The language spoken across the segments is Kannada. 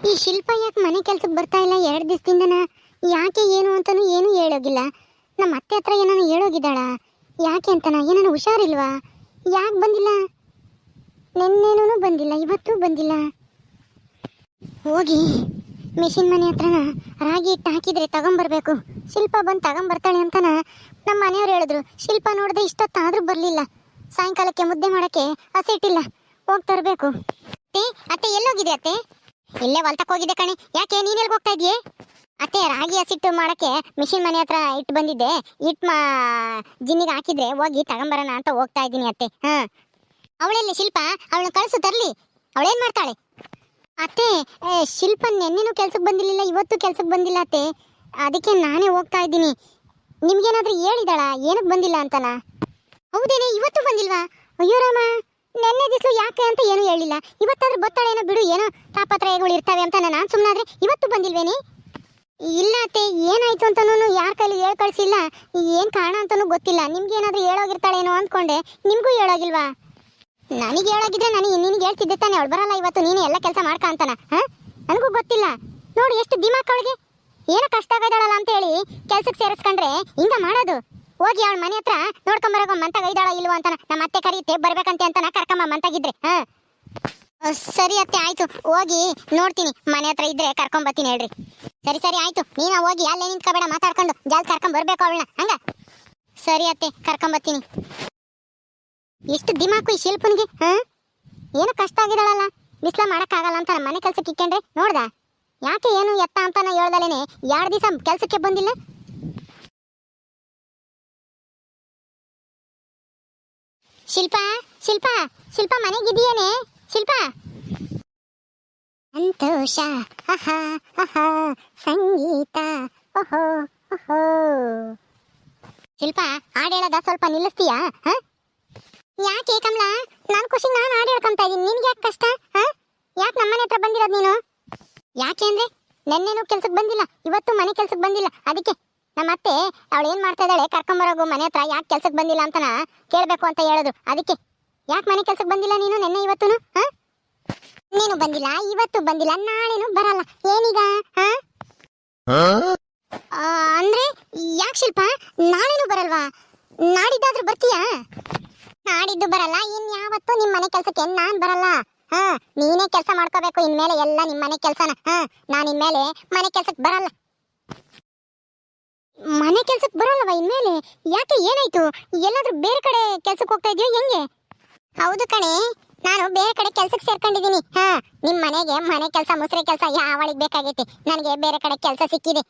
ಈ ಶಿಲ್ಪ ಯಾಕೆ ಮನೆ ಕೆಲ್ಸಕ್ಕೆ ಬರ್ತಾ ಇಲ್ಲ 2 ದಿವಸದಿಂದನ? ಯಾಕೆ ಏನು ಅಂತಾನು ಏನು ಹೇಳೋಗಿಲ್ಲ. ನಮ್ಮ ಅತ್ತೆ ಹತ್ರ ಏನಾನು ಹೇಳೋಗಿದ್ದಾಳ? ಯಾಕೆ ಅಂತನ ಏನಾನು ಹುಷಾರಿಲ್ವಾ? ಯಾಕೆ ಬಂದಿಲ್ಲ? ನೆನ್ನೆನೂ ಬಂದಿಲ್ಲ, ಇವತ್ತು ಬಂದಿಲ್ಲ. ಹೋಗಿ ಮಿಷಿನ್ ಮನೆ ಹತ್ರನ ರಾಗಿ ಹಿಟ್ಟು ಹಾಕಿದ್ರೆ ತಗೊಂಬರ್ಬೇಕು. ಶಿಲ್ಪ ಬಂದು ತಗೊಂಬರ್ತಾಳೆ ಅಂತನ ನಮ್ಮ ಮನೆಯವ್ರು ಹೇಳಿದ್ರು. ಶಿಲ್ಪ ನೋಡಿದ್ರೆ ಇಷ್ಟೊತ್ತಾದ್ರೂ ಬರಲಿಲ್ಲ. ಸಾಯಂಕಾಲಕ್ಕೆ ಮುದ್ದೆ ಮಾಡೋಕ್ಕೆ ಹಸಿ ಹಿಟ್ಟಿಲ್ಲ, ಹೋಗಿ ತರಬೇಕು. ಅತ್ತೆ ಎಲ್ಲೋಗಿದೆ ಅತ್ತೆ? ಇಲ್ಲೇ ಹೊಲ್ತಕ್ಕೆ ಹೋಗಿದ್ದೆ ಕಣೆ. ಯಾಕೆ ನೀನು ಎಲ್ಲಿಗೆ ಹೋಗ್ತಾ ಇದೆಯೇ? ಅತ್ತೆ ರಾಗಿ ಹಸಿಟ್ಟು ಮಾಡೋಕ್ಕೆ ಮಿಷಿನ್ ಮನೆ ಹತ್ರ ಇಟ್ಟು ಬಂದಿದ್ದೆ. ಹಿಟ್ಟು ಜಿನ್ನಿಗೆ ಹಾಕಿದ್ರೆ ಹೋಗಿ ತಗೊಂಬರೋಣ ಅಂತ ಹೋಗ್ತಾ ಇದ್ದೀನಿ ಅತ್ತೆ. ಹಾಂ, ಅವಳೆಲ್ಲಿ ಶಿಲ್ಪ? ಅವಳನ್ನ ಕಳಿಸು ತರಲಿ. ಅವಳೇನು ಮಾಡ್ತಾಳೆ? ಅತ್ತೆ ಶಿಲ್ಪ ನೆನ್ನೆನೂ ಕೆಲ್ಸಕ್ಕೆ ಬಂದಿರಲಿಲ್ಲ, ಇವತ್ತು ಕೆಲ್ಸಕ್ಕೆ ಬಂದಿಲ್ಲ ಅತ್ತೆ. ಅದಕ್ಕೆ ನಾನೇ ಹೋಗ್ತಾ ಇದ್ದೀನಿ. ನಿಮ್ಗೇನಾದ್ರೂ ಹೇಳಿದಾಳ ಏನಕ್ಕೆ ಬಂದಿಲ್ಲ ಅಂತನಾ? ಹೌದೇನೆ, ಇವತ್ತು ಬಂದಿಲ್ವಾ? ಅಯ್ಯೋ ರಾಮ, ನೆನ್ನೆ ದಿವಸ ಯಾಕೆ ಅಂತ ಏನೂ ಹೇಳಿಲ್ಲ. ಇವತ್ತಾದ್ರೂ ಬರ್ತಾಳೇನೋ ಬಿಡು, ಏನೋ ತಾಪತ್ರಯಗಳು ಇರ್ತವೆ ಅಂತ ನಾನು ಸುಮ್ಮನಾದ್ರೆ. ಇವತ್ತು ಬಂದಿಲ್ವೇನೆ? ಇಲ್ಲ ಅತ್ತೆ, ಏನಾಯ್ತು ಅಂತನೂ ಯಾರ ಕೈಲಿ ಹೇಳಿ ಕಳಿಸಿಲ್ಲ. ಏನು ಕಾರಣ ಅಂತನೂ ಗೊತ್ತಿಲ್ಲ. ನಿಮ್ಗೇನಾದ್ರೂ ಹೇಳೋಗಿರ್ತಾಳೇನೋ ಅಂದ್ಕೊಂಡೆ. ನಿಮಗೂ ಹೇಳೋಗಿಲ್ವಾ? ನನಗೆ ಹೇಳೋಗಿದ್ರೆ ನಿನಗೆ ಹೇಳ್ತಿದ್ದೆ ತಾನೆ. ಅವಳು ಬರಲ್ಲ ಇವತ್ತು, ನೀನು ಎಲ್ಲ ಕೆಲಸ ಮಾಡ್ಕ ಅಂತಾನ? ಹಾಂ, ನನಗೂ ಗೊತ್ತಿಲ್ಲ. ನೋಡಿ ಎಷ್ಟು ದಿಮಾಕ್ ಅವಳಿಗೆ. ಏನೋ ಕಷ್ಟ ಆಗೈದಾಳಲ್ಲ ಅಂತ ಹೇಳಿ ಕೆಲ್ಸಕ್ಕೆ ಸೇರಿಸ್ಕೊಂಡ್ರೆ ಹಿಂಗ ಮಾಡೋದು. ಹೋಗಿ ಅವಳ ಮನೆ ಹತ್ರ ನೋಡ್ಕೊಂಬರೋಗ ಮಂತಾಗ ಇದ್ದಾಳ ಇಲ್ವ ಅಂತಾನ. ನಮ್ಮ ಅತ್ತೆ ಕರೀತೆ ಬರ್ಬೇಕಂತೆ ಅಂತಾನ ಕರ್ಕಮ್ಮ ಮಂತಾಗಿದ್ರೆ. ಹಾಂ ಸರಿ ಅತ್ತೆ, ಆಯ್ತು. ಹೋಗಿ ನೋಡ್ತೀನಿ, ಮನೆ ಹತ್ರ ಇದ್ರೆ ಕರ್ಕೊಂಬರ್ತೀನಿ ಹೇಳ್ರಿ. ಸರಿ ಸರಿ ಆಯ್ತು, ನೀನು ಹೋಗಿ ಅಲ್ಲೇ ನಿಂತ್ಕೋಬೇಡ, ಮಾತಾಡ್ಕೊಂಡು ಜಾಲ್ ಕರ್ಕೊಂಬರ್ಬೇಕು ಅವಳನ್ನ. ಹಂಗ ಸರಿ ಅತ್ತೆ, ಕರ್ಕೊಂಬರ್ತೀನಿ. ಎಷ್ಟು ದಿಮಾಕು ಈ ಶಿಲ್ಪನಿಗೆ. ಹಾಂ, ಏನು ಕಷ್ಟ ಆಗಿದಾಳಲ್ಲ, ಬಿಸ್ಲ ಮಾಡೋಕ್ಕಾಗಲ್ಲ ಅಂತ ಮನೆ ಕೆಲ್ಸಕ್ಕೆ ಇಕ್ಕೊಂಡ್ರೆ ನೋಡ್ದ. ಯಾಕೆ ಏನು ಎತ್ತ ಅಂತಾನ ಹೇಳ್ದಲೇನೆ 2 ದಿವಸ ಕೆಲ್ಸಕ್ಕೆ ಬಂದಿಲ್ಲ. ಶಿಲ್ಪ ಶಿಲ್ಪ ಶಿಲ್ಪ ಮನೆಗಿದೆಯೇನೆ? ಶಿಲ್ಪ ಸಂತೋಷ, ಆಹಾ ಆಹಾ ಸಂಗೀತ, ಓಹೋ ಓಹೋ. ಶಿಲ್ಪ ಹಾಡು ಹೇಳೋದ ಸ್ವಲ್ಪ ನಿಲ್ಲಿಸ್ತೀಯಾ? ಹಾಂ, ಯಾಕೆ ಕಮಲ? ನಾನು ಖುಷಿ, ನಾನು ಹಾಡು ಹೇಳ್ಕೊಂತ ಇದ್ದೀನಿ. ನಿನ್ಗೆ ಯಾಕೆ ಕಷ್ಟ? ಹಾಂ, ಯಾಕೆ ನಮ್ಮನೆ ಹತ್ರ ಬಂದಿರೋದು ನೀನು? ಯಾಕೆ ಅಂದರೆ ನೆನ್ನೆನೂ ಕೆಲ್ಸಕ್ಕೆ ಬಂದಿಲ್ಲ, ಇವತ್ತು ಮನೆ ಕೆಲ್ಸಕ್ಕೆ ಬಂದಿಲ್ಲ. ಅದಕ್ಕೆ ನಮ್ಮ ಅತ್ತೆ ಅವಳು ಏನು ಮಾಡ್ತಾ ಇದ್ದಾಳೆ, ಕರ್ಕೊಂಬರೋಗು ಮನೆ ಹತ್ರ. ಯಾಕೆ ಕೆಲ್ಸಕ್ಕೆ ಬಂದಿಲ್ಲ ಅಂತನ ಕೇಳಬೇಕು ಅಂತ ಹೇಳಿದ್ರು. ಅದಕ್ಕೆ ಯಾಕೆ ಮನೆ ಕೆಲ್ಸಕ್ಕೆ ಬಂದಿಲ್ಲ ನೀನು ನೆನ್ನೆ ಇವತ್ತು? ಹಾಂ, ನೀನು ಬಂದಿಲ್ಲ, ಇವತ್ತು ಬಂದಿಲ್ಲ, ನಾಳೆನೂ ಬರಲ್ಲ. ಏನೀಗ? ಹಾಂ ಅಂದರೆ ಯಾಕೆ ಶಿಲ್ಪ? ನಾಳೆನೂ ಬರಲ್ವಾ? ನಾಡಿದ್ದಾದ್ರೂ ಬರ್ತೀಯಾ? ನಾಡಿದ್ದು ಬರಲ್ಲ, ಇನ್ಯಾವತ್ತು ನಿಮ್ಮ ಮನೆ ಕೆಲ್ಸಕ್ಕೆ ನಾನು ಬರಲ್ಲ. ಹಾ, ನೀನೇ ಕೆಲಸ ಮಾಡ್ಕೋಬೇಕು ಇನ್ಮೇಲೆ, ಎಲ್ಲ ನಿಮ್ಮ ಮನೆ ಕೆಲಸನ. ಹಾ, ನಾನು ಇನ್ಮೇಲೆ ಮನೆ ಕೆಲ್ಸಕ್ಕೆ ಬರಲ್ಲ. ಮನೆ ಕೆಲ್ಸಕ್ಕೆ ಬರಲ್ಲವಾ ಇನ್ಮೇಲೆ? ಯಾಕೆ, ಏನಾಯ್ತು? ಎಲ್ಲಾದ್ರೂ ಬೇರೆ ಕಡೆ ಕೆಲ್ಸಕ್ಕೆ ಹೋಗ್ತಾ ಇದೆಯೋ ಹೆಂಗೆ? ಹೌದು ಕಣೆ, ನಾನು ಬೇರೆ ಕಡೆ ಕೆಲ್ಸಕ್ಕೆ ಸೇರ್ಕೊಂಡಿದ್ದೀನಿ. ಹಾ, ನಿಮ್ಮ ಮನೆಗೆ ಮನೆ ಕೆಲಸ ಮುಸ್ರೆ ಕೆಲಸ ಯಾವಳಿಗೆ ಬೇಕಾಗೈತಿ? ನನಗೆ ಬೇರೆ ಕಡೆ ಕೆಲಸ ಸಿಕ್ಕಿದೆ.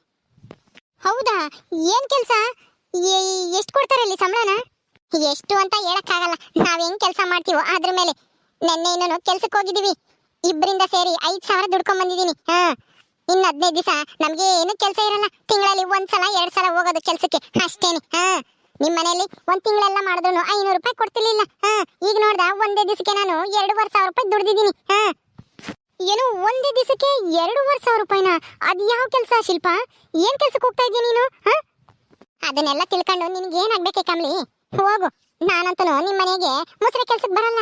ಹೌದಾ? ಏನ್ ಕೆಲಸ? ಎಷ್ಟು ಕೊಡ್ತಾರೆ ಅಲ್ಲಿ ಸಂಬಳನ? ಎಷ್ಟು ಅಂತ ಹೇಳಕ್ಕಾಗಲ್ಲ, ನಾವ್ ಹೆಂಗ್ ಕೆಲಸ ಮಾಡ್ತೀವೋ ಅದ್ರ ಮೇಲೆ. ನೆನ್ನೆ ಇನ್ನೂ ಕೆಲ್ಸಕ್ಕೆ ಹೋಗಿದ್ದೀವಿ, ಇಬ್ಬರಿಂದ ಸೇರಿ 5,000 ದುಡ್ಕೊಂಡ್ ಬಂದಿದ್ದೀನಿ. ಹಾ, ಇನ್ನು 15 ದಿವಸ ನಮ್ಗೆ ಏನು ಕೆಲಸ ಇರಲ್ಲ. ತಿಂಗಳಲ್ಲಿ 1 ಸಲ 2 ಸಲ ಹೋಗೋದು ಕೆಲ್ಸಕ್ಕೆ ಅಷ್ಟೇನೆ. ಹಾ, ನಿಮ್ಮ ಮನೆಯಲ್ಲಿ 1 ತಿಂಗಳೆಲ್ಲ ಮಾಡಿದ್ರು 500 ರೂಪಾಯಿ ಕೊಡ್ತಿರ್ಲಿಲ್ಲ. ಹಾ, ಈಗ ನೋಡ್ದ ಒಂದೇ ದಿವಸಕ್ಕೆ ನಾನು 2,500 ರೂಪಾಯಿ ದುಡ್ದಿದ್ದೀನಿ. ಹಾ, ಏನು ಒಂದೇ ದಿವಸಕ್ಕೆ 2,500 ರೂಪಾಯಿನ? ಅದು ಯಾವ ಕೆಲಸ ಶಿಲ್ಪ? ಏನ್ ಕೆಲ್ಸಕ್ಕೆ ಹೋಗ್ತಾ ಇದೀಯ ನೀನು? ಹಾ, ಅದನ್ನೆಲ್ಲ ತಿಳ್ಕೊಂಡು ನಿನ್ಗೆ ಏನಾಗ್ಬೇಕೆ ಕಮ್ಲಿ? ಹೋಗು, ನಾನಂತೂ ನಿಮ್ಮ ಮನೆಗೆ ಮುಸ್ರೆ ಕೆಲ್ಸಕ್ಕೆ ಬರಲ್ಲ.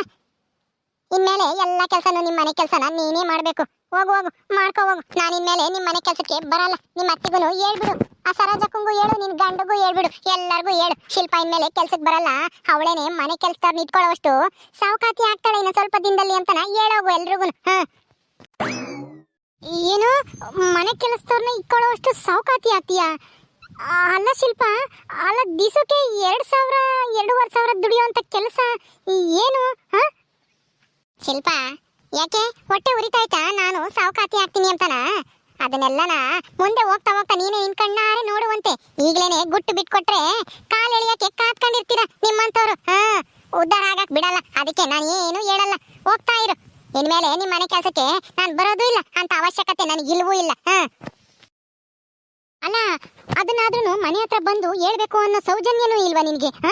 ಇನ್ಮೇಲೆ ಎಲ್ಲ ಕೆಲಸನೂ ನಿಮ್ಮ ಮನೆ ಕೆಲಸನ ನೀನೇ ಮಾಡಬೇಕು. ಹೋಗು ಹೋಗು, ಮಾಡ್ಕೋ ಹೋಗು. ನಾನು ಇನ್ಮೇಲೆ ನಿಮ್ಮ ಮನೆ ಕೆಲಸಕ್ಕೆ ಬರಲ್ಲ. ನಿಮ್ಮ ಅತ್ತಿಗೂ ಹೇಳ್ಬಿಡು, ಆ ಸರೋಜಕ್ಕಂಗೂ ಹೇಳು, ನಿನ್ ಗಂಡಗೂ ಹೇಳ್ಬಿಡು, ಎಲ್ಲರಿಗೂ ಹೇಳು. ಶಿಲ್ಪ ಇನ್ಮೇಲೆ ಕೆಲ್ಸಕ್ಕೆ ಬರಲ್ಲ, ಅವಳೇನೆ ಮನೆ ಕೆಲಸದವ್ರನ್ನ ಇಟ್ಕೊಳ್ಳೋವಷ್ಟು ಸಾವುಕಾತಿ ಆಗ್ತಾಳೆ ಇನ್ನು ಸ್ವಲ್ಪ ದಿನದಲ್ಲಿ ಅಂತನ ಹೇಳೋಗು ಎಲ್ರಿಗೂ. ಹಾ, ಏನು ಮನೆ ಕೆಲಸದವ್ರನ್ನ ಇಟ್ಕೊಳ್ಳೋವಷ್ಟು ಸಾವುಕಾತಿ ಆಗ್ತೀಯಾ? ಅಲ್ಲ ಶಿಲ್ಪ, ಅಲ್ಲ ದಿವಸಕ್ಕೆ 2,000 2,500 ದುಡಿಯುವಂತ ಕೆಲಸ ಏನು? ಹಾ ಶಿಲ್ಪ, ಯಾಕೆ ಹೊಟ್ಟೆ ಉರಿತಾಯ್ತಾ ನಾನು ಸಾವುಕಾತಿ ಆಗ್ತೀನಿ ಅಂತನ? ಅದನ್ನೆಲ್ಲನ ಮುಂದೆ ಹೋಗ್ತಾ ಹೋಗ್ತಾ ನೀನೇ ನಿನ್ ಕಣ್ಣಾರೆ ನೋಡುವಂತೆ. ಈಗ್ಲೇನೆ ಗುಟ್ಟು ಬಿಟ್ಕೊಟ್ರೆ ಕಾಲು ಎಳಿಯಕ್ಕೆ ಕಾತ್ಕೊಂಡಿರ್ತೀರ ನಿಮ್ಮಂತವ್ರು. ಹಾ, ಉದ್ಧಾರ ಆಗಕ್ ಬಿಡಲ್ಲ. ಅದಕ್ಕೆ ನಾನು ಏನು ಹೇಳಲ್ಲ, ಹೋಗ್ತಾ ಇರು. ಇನ್ಮೇಲೆ ನಿಮ್ಮ ಮನೆ ಕೆಲಸಕ್ಕೆ ನಾನು ಬರೋದು ಇಲ್ಲ ಅಂತ ಅವಶ್ಯಕತೆ ನನಗಿಲ್ವೂ ಇಲ್ಲ. ಹಾ, ಅಲ್ಲ ಅದನ್ನಾದ್ರೂ ಮನೆ ಹತ್ರ ಬಂದು ಹೇಳ್ಬೇಕು ಅನ್ನೋ ಸೌಜನ್ಯನೂ ಇಲ್ವಾ ನಿನ್ಗೆ? ಹಾ,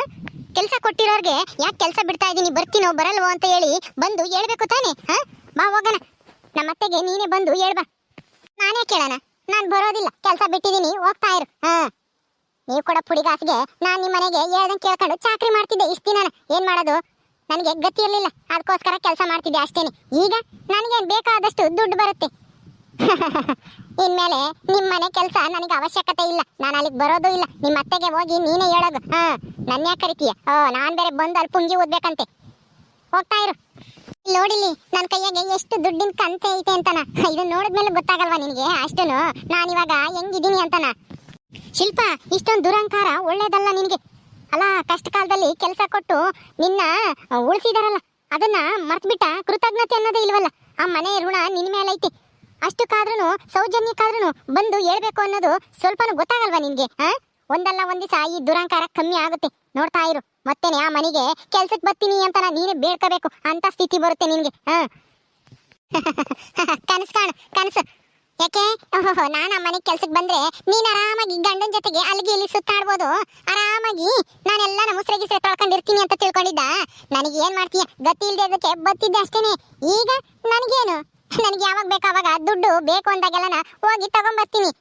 ಕೆಲಸ ಕೊಟ್ಟಿರೋರ್ಗೆ ಯಾಕೆ ಕೆಲಸ ಬಿಡ್ತಾ ಇದ್ದೀನಿ, ಬರ್ತೀನೋ ಬರಲ್ವೋ ಅಂತ ಹೇಳಿ ಬಂದು ಹೇಳ್ಬೇಕು ತಾನೆ. ಹಾ, ಬಾ ಹೋಗೋಣ, ನಮ್ಮ ಅತ್ತೆಗೆ ನೀನೇ ಬಂದು ಹೇಳ್ಬಾ. ನಾನೇ ಕೇಳೋಣ? ನಾನು ಬರೋದಿಲ್ಲ, ಕೆಲಸ ಬಿಟ್ಟಿದ್ದೀನಿ, ಹೋಗ್ತಾ ಇರು. ಹಾ, ನೀವು ಕೂಡ ಪುಡಿಗಾಸಿಗೆ ನಾನು ನಿಮ್ಮ ಮನೆಗೆ ಹೇಳ್ದಂಗೆ ಕೇಳ್ಕೊಂಡು ಚಾಕ್ರಿ ಮಾಡ್ತಿದ್ದೆ ಇಷ್ಟು ದಿನ. ಏನ್ ಮಾಡೋದು, ನನಗೆ ಗತಿ ಇರಲಿಲ್ಲ, ಅದಕ್ಕೋಸ್ಕರ ಕೆಲಸ ಮಾಡ್ತಿದ್ದೆ ಅಷ್ಟೇನೆ. ಈಗ ನನಗೆ ಬೇಕಾದಷ್ಟು ದುಡ್ಡು ಬರುತ್ತೆ. ಇನ್ಮೇಲೆ ನಿಮ್ಮ ಮನೆ ಕೆಲಸ ನನಗೆ ಅವಶ್ಯಕತೆ ಇಲ್ಲ. ನಾನು ಅಲ್ಲಿಗೆ ಬರೋದು ಇಲ್ಲ. ನಿಮ್ಮ ಅತ್ತೆಗೆ ಹೋಗಿ ನೀನೇ ಹೇಳೋದು. ನನ್ನ ಯಾಕೆ ಕರಿತೀಯ? ನಾನು ಬೇರೆ ಬಂದು ಅಲ್ಲಿ ಪುಂಗಿ ಓದ್ಬೇಕಂತೆ. ಹೋಗ್ತಾ ಇರು. ನೋಡಿಲಿ ನನ್ನ ಕೈಯಾಗೆ ಎಷ್ಟು ದುಡ್ಡಿನ ಕಂತೆ ಐತೆ ಅಂತನ. ಇದನ್ನ ನೋಡಿದ್ಮೇಲೆ ಗೊತ್ತಾಗಲ್ವಾ ನಿನಗೆ ಅಷ್ಟನು ನಾನಿವಾಗ ಹೆಂಗಿದ್ದೀನಿ ಅಂತನ? ಶಿಲ್ಪ, ಇಷ್ಟೊಂದು ದುರಹಂಕಾರ ಒಳ್ಳೇದಲ್ಲ ನಿನಗೆ. ಅಲ್ಲ, ಕಷ್ಟ ಕಾಲದಲ್ಲಿ ಕೆಲಸ ಕೊಟ್ಟು ನಿನ್ನ ಉಳಿಸಿದಾರಲ್ಲ, ಅದನ್ನ ಮರ್ತ್ಬಿಟ್ಟ ಕೃತಜ್ಞತೆ ಅನ್ನೋದೇ ಇಲ್ವಲ್ಲ. ಆ ಮನೆ ಋಣ ನಿನ್ನ ಮೇಲೆ ಐತಿ. ಅಷ್ಟಕ್ಕಾದ್ರೂ ಸೌಜನ್ಯಕ್ಕಾದ್ರೂ ಬಂದು ಹೇಳ್ಬೇಕು ಅನ್ನೋದು ಸ್ವಲ್ಪನೂ ಗೊತ್ತಾಗಲ್ವಾ ನಿನ್ಗೆ? ಒಂದಲ್ಲ ಒಂದ್ ದಿವಸ ಈ ದುರಹಂಕಾರ ಕಮ್ಮಿ ಆಗುತ್ತೆ. ನೋಡ್ತಾ ಇರು. ಮತ್ತೇನೆ ಆ ಮನೆಗೆ ಕೆಲ್ಸಕ್ಕೆ ಬರ್ತೀನಿ ಅಂತ ನೀನೇ ಬೇಡ್ಕೋಬೇಕು ಅಂತ ಸ್ಥಿತಿ ಬರುತ್ತೆ ನಿನ್ಗೆ. ಕನಸು ಕಾಣು, ಕನಸು. ಯಾಕೆ? ನಾನು ಆ ಮನೆಗೆ ಕೆಲ್ಸಕ್ಕೆ ಬಂದ್ರೆ ನೀನ್ ಆರಾಮಾಗಿ ಗಂಡನ ಜೊತೆಗೆ ಅಲ್ಲಿಗೆ ಇಲ್ಲಿ ಸುತ್ತಾಡ್ಬೋದು. ಆರಾಮಾಗಿ ನಾನೆಲ್ಲ ಮುಸ್ರೆ ಗಿಸ್ರೆ ತೊಳ್ಕೊಂಡಿರ್ತೀನಿ ಅಂತ ತಿಳ್ಕೊಂಡಿದ್ದ. ನನಗೆ ಏನ್ ಮಾಡ್ತೀಯ? ಗತಿ ಇಲ್ದೇದಕ್ಕೆ ಬತ್ತಿದ್ದೆ ಅಷ್ಟೇನೆ. ಈಗ ನನಗೇನು? ನನಗೆ ಯಾವಾಗ ಬೇಕಾವಾಗ ದುಡ್ಡು ಬೇಕು ಅಂದಾಗೆಲ್ಲ ಹೋಗಿ ತಗೊಂಬರ್ತೀನಿ.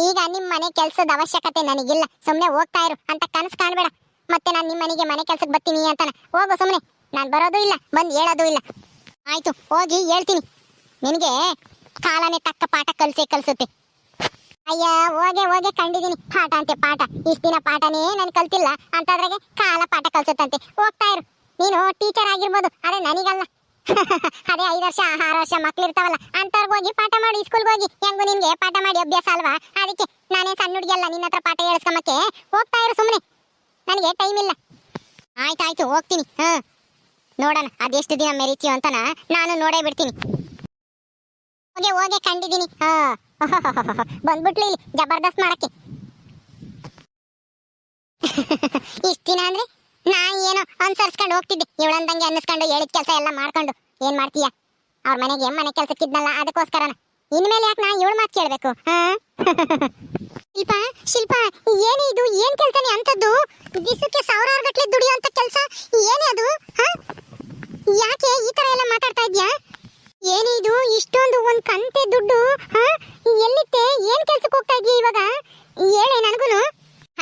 ಈಗ ನಿಮ್ಮ ಮನೆ ಕೆಲ್ಸದ ಅವಶ್ಯಕತೆ ನನಗಿಲ್ಲ. ಸುಮ್ನೆ ಹೋಗ್ತಾ ಇರು ಅಂತ ಕನಸು ಕಾಣ್ಬೇಡ. ಮತ್ತೆ ನಾನು ನಿಮ್ಮ ಮನೆಗೆ ಮನೆ ಕೆಲ್ಸಕ್ಕೆ ಬರ್ತೀನಿ ಅಂತಾನ. ಹೋಗು ಸುಮ್ನೆ. ನಾನು ಬರೋದು ಇಲ್ಲ, ಬಂದು ಹೇಳೋದು ಇಲ್ಲ. ಆಯ್ತು, ಹೋಗಿ ಹೇಳ್ತೀನಿ. ನಿನಗೆ ಕಾಲನೇ ತಕ್ಕ ಪಾಠ ಕಲಿಸುತ್ತೆ. ಅಯ್ಯ, ಹೋಗೆ ಕಂಡಿದ್ದೀನಿ ಪಾಠ ಅಂತೆ ಪಾಠ. ಇಷ್ಟ ದಿನ ಪಾಠನೇ ನಾನು ಕಲ್ತಿಲ್ಲ ಅಂತದ್ರಾಗೆ ಕಾಲ ಪಾಠ ಕಲ್ಸುತ್ತಂತೆ. ಹೋಗ್ತಾ ಇರು. ನೀನು ಟೀಚರ್ ಆಗಿರ್ಬೋದು, ಅದೇ ನನಗಲ್ಲ. ಅದೇ 5 ವರ್ಷ 6 ವರ್ಷ ಮಕ್ಳು ಇರ್ತಾವಲ್ಲ ಅಂತವ್ರಿಗೆ ಹೋಗಿ ಪಾಠ ಮಾಡಿ. ಸ್ಕೂಲ್ಗೆ ಹೋಗಿ ಹೆಂಗು ನಿನ್ಗೆ ಪಾಠ ಮಾಡಿ ಅಭ್ಯಾಸ ಅಲ್ವಾ? ಅದಕ್ಕೆ ನಾನೇ ಸಣ್ಣ ಹುಡುಗಿಯಲ್ಲ ನಿನ್ನ ಹತ್ರ ಪಾಠ ಹೇಳಿಸ್ಕೊಂಬಕ್ಕೆ. ಹೋಗ್ತಾ ಇರು ಸುಮ್ಮನೆ. ನನಗೆ ಟೈಮ್ ಇಲ್ಲ. ಆಯ್ತಾಯ್ತು, ಹೋಗ್ತೀನಿ. ನೋಡೋಣ ಅದೆಷ್ಟು ದಿನ ಮೆರೀತೀಯೋ ಅಂತನ ನಾನು ನೋಡೇ ಬಿಡ್ತೀನಿ. ಹೋಗೆ ಕಂಡಿದ್ದೀನಿ. ಬಂದ್ಬಿಟ್ಲಿ ಇಲ್ಲಿ ಜಬರ್ದಸ್ತ್ ಮಾಡಕ್ಕೆ. ಇಷ್ಟ ದಿನ ಅಂದ್ರೆ ನಾ ಏನೋ ಅನ್ಸರ್ಸ್ಕೊಂಡು ಹೋಗ್ತಿದ್ದೆ. ಇವಳಂದಂಗೆ ಅನ್ನಿಸ್ಕೊಂಡು ಹೇಳಿದ ಕೆಲಸ ಎಲ್ಲ ಮಾಡ್ಕೊಂಡು ಏನ್ ಮಾಡ್ತೀಯ? ಅವ್ರ ಮನೆಗೆ ಮನೆ ಕೆಲ್ಸಕ್ಕಿದ್ನಲ್ಲ, ಅದಕ್ಕೋಸ್ಕರನ. ಇನ್ಮೇಲೆ ಯಾಕೆ ನಾ ಇವಳು ಮಾತು ಕೇಳ್ಬೇಕು? ಶಿಲ್ಪ, ಏನೇ ಇದು? ಏನ್ ಕೆಲ್ಸನೇ ಅಂತದ್ದು? ದಿಸಕ್ಕೆ 1000 ಗಟ್ಲೆ ದುಡಿಯುವಂತ ಕೆಲಸ ಏನೇ ಅದು? ಯಾಕೆ ಈ ತರ ಎಲ್ಲ ಮಾತಾಡ್ತಾ ಇದ್ಯಾ? ಏನೇ ಇದು? ಇಷ್ಟೊಂದು ಒಂದ್ ಕಂತೆ ದುಡ್ಡು ಎಲ್ಲಿತ್ತೆ? ಏನ್ ಕೆಲ್ಸಕ್ಕೆ ಹೋಗ್ತಾ ಇದೀಯ ಇವಾಗ? ಹೇಳೇ ನನಗೂನು.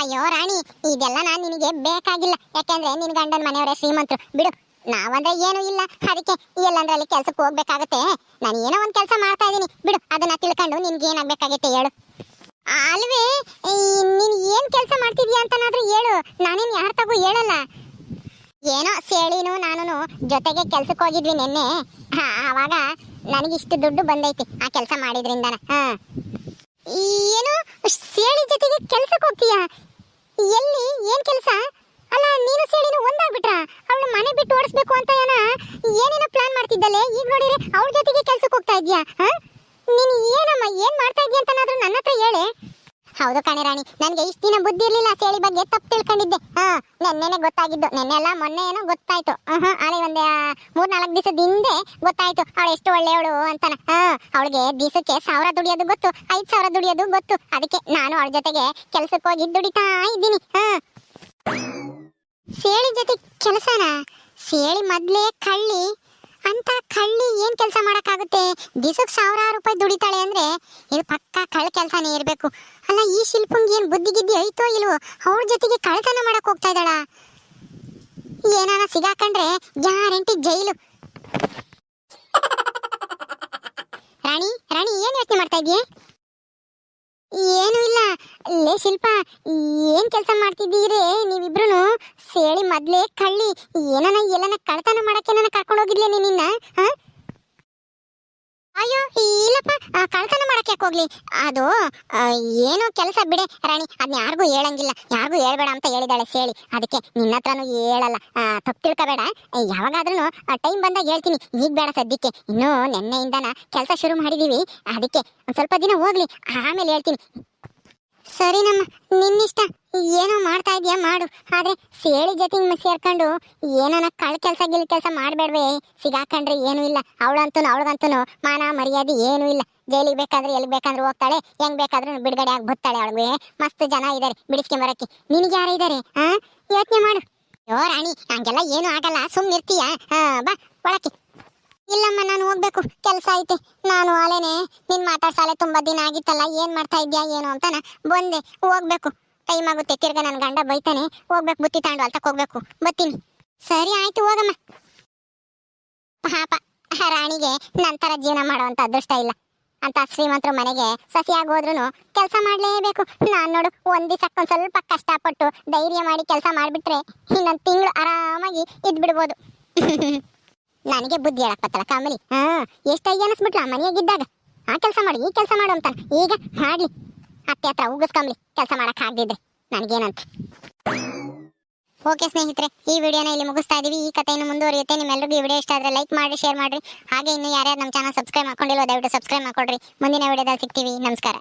ಅಯ್ಯೋ ರಾಣಿ, ಇದೆಲ್ಲ ನಾನು ನಿನಗೆ ಬೇಕಾಗಿಲ್ಲ. ಯಾಕೆಂದ್ರೆ ನಿನ್ ಗಂಡನ ಮನೆಯವರೇ ಶ್ರೀಮಂತರು ಬಿಡು. ನಾವಂದ್ರೆ ಏನು ಇಲ್ಲ, ಅದಕ್ಕೆ ಎಲ್ಲಂದ್ರೆ ಅಲ್ಲಿ ಕೆಲ್ಸಕ್ಕೆ ಹೋಗ್ಬೇಕಾಗತ್ತೆ. ನಾನು ಏನೋ ಒಂದ್ ಕೆಲಸ ಮಾಡ್ತಾ ಇದೀನಿ ಬಿಡು. ಅದನ್ನ ತಿಳ್ಕೊಂಡು ನಿನ್ಗೆ ಏನಾಗ್ಬೇಕಾಗತ್ತೆ ಹೇಳು. ಅಲ್ವೇ, ನೀನ್ ಏನ್ ಕೆಲಸ ಮಾಡ್ತಿದ್ಯಾ ಅಂತನಾದ್ರೂ ಹೇಳು. ನಾನೇನ್ ಯಾರ ತಗೋ ಹೇಳಲ್ಲ. ಏನೋ ಸೇಳಿನು ನಾನು ಜೊತೆಗೆ ಕೆಲ್ಸಕ್ಕೆ ಹೋಗಿದ್ವಿ ನಿನ್ನೆ. ಆವಾಗ ನನಗಿಷ್ಟು ದುಡ್ಡು ಬಂದೈತಿ ಆ ಕೆಲಸ ಮಾಡಿದ್ರಿಂದನ. ಏನು ಸೇಳಿ ಜೊತೆಗೆ ಕೆಲ್ಸಕ್ಕೆ ಹೋಗ್ತೀಯಾ? ಎಲ್ಲಿ? ಏನ್ ಕೆಲಸ? ಅಲ್ಲ, ನೀನು ಸೇಳಿನು ಒಂದಾಗ್ಬಿಟ್ರ? ಅವಳು ಮನೆ ಬಿಟ್ಟು ಓಡಿಸ್ಬೇಕು ಅಂತ ಏನೇನೋ ಪ್ಲಾನ್ ಮಾಡ್ತಿದ್ದಲೆ. ಈಗ ನೋಡಿದ್ರೆ ಅವಳ ಜೊತೆಗೆ ಕೆಲ್ಸಕ್ಕೆ ಹೋಗ್ತಾ ಇದ್ಯಾ? ನೀನು ಏನಮ್ಮ ಏನ್ ಮಾಡ್ತಾ ಇದ್ಯಾ ಅಂತನಾದ್ರೂ ನನ್ನ ಹತ್ರ ಹೇಳೆ. ಹೌದು ಕಣೆ ರಾಣಿ, ನನಗೆ ಇಷ್ಟ ದಿನ ಬುದ್ಧಿ ಇರ್ಲಿಲ್ಲ. ಸೇಳಿ ಬಗ್ಗೆ ತಪ್ಪು ತಿಳ್ಕೊಂಡಿದ್ದೆ. ನೆನ್ನೆನೆ ಗೊತ್ತಾಗಿದ್ದು. ನೆನ್ನೆ ಎಲ್ಲ ಮೊನ್ನೆ ಏನೋ ಗೊತ್ತಾಯ್ತು. ಅಲ್ಲಿ ಒಂದ್ 3-4 ದಿವಸದ ಹಿಂದೆ ಗೊತ್ತಾಯ್ತು ಅವಳು ಎಷ್ಟು ಒಳ್ಳೆಯವಳು ಅಂತಾನ. ಅವಳಿಗೆ ದಿವಸಕ್ಕೆ 1000 ದುಡಿಯೋದು ಗೊತ್ತು, 5000 ದುಡಿಯೋದು ಗೊತ್ತು. ಅದಕ್ಕೆ ನಾನು ಅವಳ ಜೊತೆಗೆ ಕೆಲ್ಸಕ್ಕೆ ಹೋಗಿ ದುಡಿತಾ ಇದ್ದೀನಿ. ಸೇಳಿ ಜೊತೆ ಕೆಲಸನ? ಸೇಳಿ ಮೊದ್ಲೇ ಕಳ್ಳಿ. ಅಂತ ಕಳ್ಳಿ ಏನ್ ಕೆಲಸ ಮಾಡಕ್ಕಾಗುತ್ತೆ? ದಿವಸಕ್ಕೆ 1000 ರೂಪಾಯಿ ದುಡಿತಾಳೆ ಅಂದ್ರೆ ಇದು ಪಕ್ಕಾ ಕಳ್ಳ ಕೆಲಸನೇ ಇರ್ಬೇಕು. ಅಲ್ಲ, ಈ ಶಿಲ್ಪಂಗೆ ಏನ್ ಬುದ್ಧಿ ಗಿದ್ದಿ ಐತೋ ಇಲ್ವೋ? ಅವ್ರ ಜೊತೆಗೆ ಕಳ್ತನ ಮಾಡಕ್ ಹೋಗ್ತಾ ಇದ್ದಾಳ? ಏನಾನ ಸಿಗಾಕೊಂಡ್ರೆ ಗ್ಯಾರಂಟಿ ಜೈಲು. ರಾಣಿ, ಏನ್ ಯೋಚನೆ ಮಾಡ್ತಾ ಇದೀಯ? ಏನು ಇಲ್ಲ. ಲೇ ಶಿಲ್ಪ, ಏನ್ ಕೆಲಸ ಮಾಡ್ತಿದ್ದೀರಿ ನೀವಿಬ್ರು? ಸೇಳಿ ಮೊದ್ಲೇ ಕಳ್ಳಿ. ಎಲ್ಲನ ಕಳ್ತನ ಮಾಡಕ್ಕೆ ನನ್ನ ಕರ್ಕೊಂಡು ಹೋಗಿದ್ಲೇ ನಿನ್ನ? ಅಯ್ಯೋ ಇಲ್ಲಪ್ಪ, ಕಳ್ತನ ಮಾಡಕ್ಕೆ ಯಾಕೆ ಹೋಗ್ಲಿ? ಅದು ಏನೋ ಕೆಲಸ ಬಿಡೆ ರಾಣಿ. ಅದನ್ನ ಯಾರಿಗೂ ಹೇಳಂಗಿಲ್ಲ, ಯಾರಿಗೂ ಹೇಳ್ಬೇಡ ಅಂತ ಹೇಳಿದಾಳೆ ಸೇಳಿ. ಅದಕ್ಕೆ ನಿನ್ನ ಹತ್ರನೂ ಹೇಳಲ್ಲ. ತಪ್ಪು ತಿಳ್ಕೊಬೇಡ. ಯಾವಾಗಾದ್ರೂ ಟೈಮ್ ಬಂದಾಗ ಹೇಳ್ತೀನಿ. ಈಗ ಬೇಡ ಸದ್ಯಕ್ಕೆ. ಇನ್ನೂ ನೆನ್ನೆಯಿಂದನ ಕೆಲಸ ಶುರು ಮಾಡಿದೀವಿ. ಅದಕ್ಕೆ ಒಂದ್ ಸ್ವಲ್ಪ ದಿನ ಹೋಗ್ಲಿ, ಆಮೇಲೆ ಹೇಳ್ತೀನಿ. ಸರಿನಮ್ಮ, ನಿನ್ನಿಷ್ಟ. ಏನೋ ಮಾಡ್ತಾ ಇದೀಯಾ ಮಾಡು. ಆದ್ರೆ ಸೇಳಿ ಜೊತೆ ಸೇರ್ಕೊಂಡು ಏನಾನ ಕಳ್ ಕೆಲಸ ಮಾಡ್ಬೇಡ್ವೆ. ಸಿಗಾಕೊಂಡ್ರೆ ಏನು ಇಲ್ಲ. ಅವಳಗಂತೂ ಮಾನ ಮರ್ಯಾದೆ ಏನೂ ಇಲ್ಲ. ಜೈಲಿಗೆ ಬೇಕಾದ್ರೆ ಎಲ್ಲಿ ಬೇಕಾದ್ರೂ ಹೋಗ್ತಾಳೆ, ಹೆಂಗ್ ಬೇಕಾದ್ರೂ ಬಿಡುಗಡೆ ಆಗಿ ಬರ್ತಾಳೆ. ಅವಳಿಗೆ ಮಸ್ತ್ ಜನ ಇದಾರೆ ಬಿಡಿಸ್ಕೊಂಬರಕ್ಕೆ. ನಿನಗೆ ಯಾರು ಇದಾರೆ? ಯೋಚನೆ ಮಾಡು. ಯೋ ರಾಣಿ, ಹಂಗೆಲ್ಲ ಏನು ಆಗಲ್ಲ, ಸುಮ್ಮನೆ ಇರ್ತೀಯ. ಬಾ ಒಳಕ್ಕೆ. ಇಲ್ಲಮ್ಮ, ನಾನು ಹೋಗ್ಬೇಕು, ಕೆಲಸ ಐತೆ. ನಾನು ಅಲೇನೆ ನಿನ್ ಮಾತಾಡ್ಸಾಲೆ ತುಂಬಾ ದಿನ ಆಗಿತ್ತಲ್ಲ, ಏನ್ ಮಾಡ್ತಾ ಇದ್ಯಾ ಏನು ಅಂತಾನ ಬಂದೆ. ಹೋಗ್ಬೇಕು, ಟೈಮ್ ಆಗುತ್ತೆ. ತಿರ್ಗ ನನ್ ಗಂಡ ಬೈತಾನೆ. ಹೋಗ್ಬೇಕು, ಬುತ್ತಿ ತಾಂಡು ಅಲ್ತಕ್ ಹೋಗ್ಬೇಕು. ಬರ್ತೀನಿ. ಸರಿ ಆಯ್ತು, ಹೋಗಮ್ಮ. ಪಾಪ ರಾಣಿಗೆ ನಂತರ ಜೀವನ ಮಾಡುವಂತ ಅದೃಷ್ಟ ಇಲ್ಲ ಅಂತ ಶ್ರೀಮಂತರು ಮನೆಗೆ ಸಸಿಯಾಗಿ ಹೋದ್ರು ಕೆಲಸ ಮಾಡ್ಲೇಬೇಕು. ನಾನ್ ನೋಡು ಒಂದ್ ದಿವಸಕ್ಕೊಂದ್ ಸ್ವಲ್ಪ ಕಷ್ಟಪಟ್ಟು ಧೈರ್ಯ ಮಾಡಿ ಕೆಲಸ ಮಾಡ್ಬಿಟ್ರೆ ಇನ್ನೊಂದ್ ತಿಂಗಳು ಆರಾಮಾಗಿ ಇದ್ಬಿಡ್ಬೋದು. ನನಗೆ ಬುದ್ಧಿ ಹೇಳಕ್ ಬತ್ತಲ್ಲ ಕಾಮಲಿ. ಎಷ್ಟು ಅಯ್ಯ ಅನಿಸ್ಬಿಟ್ಲ ಮನೆಯಾಗಿದ್ದಾಗ ಆ ಕೆಲಸ ಮಾಡು ಈ ಕೆಲಸ ಮಾಡು ಅಂತ. ಈಗ ಮಾಡ್ಲಿ ಅತ್ತೆ ಹತ್ರ ಉಗಿಸ್ಕೊಂಬ್ಲಿ ಕೆಲಸ ಮಾಡಕ್ ಆಗದಿದ್ರೆ ನನಗೇನಂತ. ಓಕೆ ಸ್ನೇಹಿತರೆ, ಈ ವಿಡಿಯೋನ ಇಲ್ಲಿ ಮುಗಿಸ್ತಾ ಇದೀವಿ. ಈ ಕಥೆಯನ್ನು ಮುಂದುವರಿಯುತ್ತೆ. ನಿಮ್ಮೆಲ್ಲರಿಗೂ ಈ ವಿಡಿಯೋ ಇಷ್ಟ ಆದ್ರೆ ಲೈಕ್ ಮಾಡಿ, ಶೇರ್ ಮಾಡ್ರಿ. ಹಾಗೆ ಇನ್ನು ಯಾರ್ಯಾರು ನಮ್ಮ ಚಾನಲ್ ಸಬ್ಸ್ಕ್ರೈಬ್ ಮಾಡ್ಕೊಂಡಿಲ್ಲ ದಯವಿಟ್ಟು ಸಬ್ಸ್ಕ್ರೈಬ್ ಮಾಡ್ಕೊಡ್ರಿ. ಮುಂದಿನ ವಿಡಿಯೋದಲ್ಲಿ ಸಿಗ್ತೀವಿ. ನಮಸ್ಕಾರ.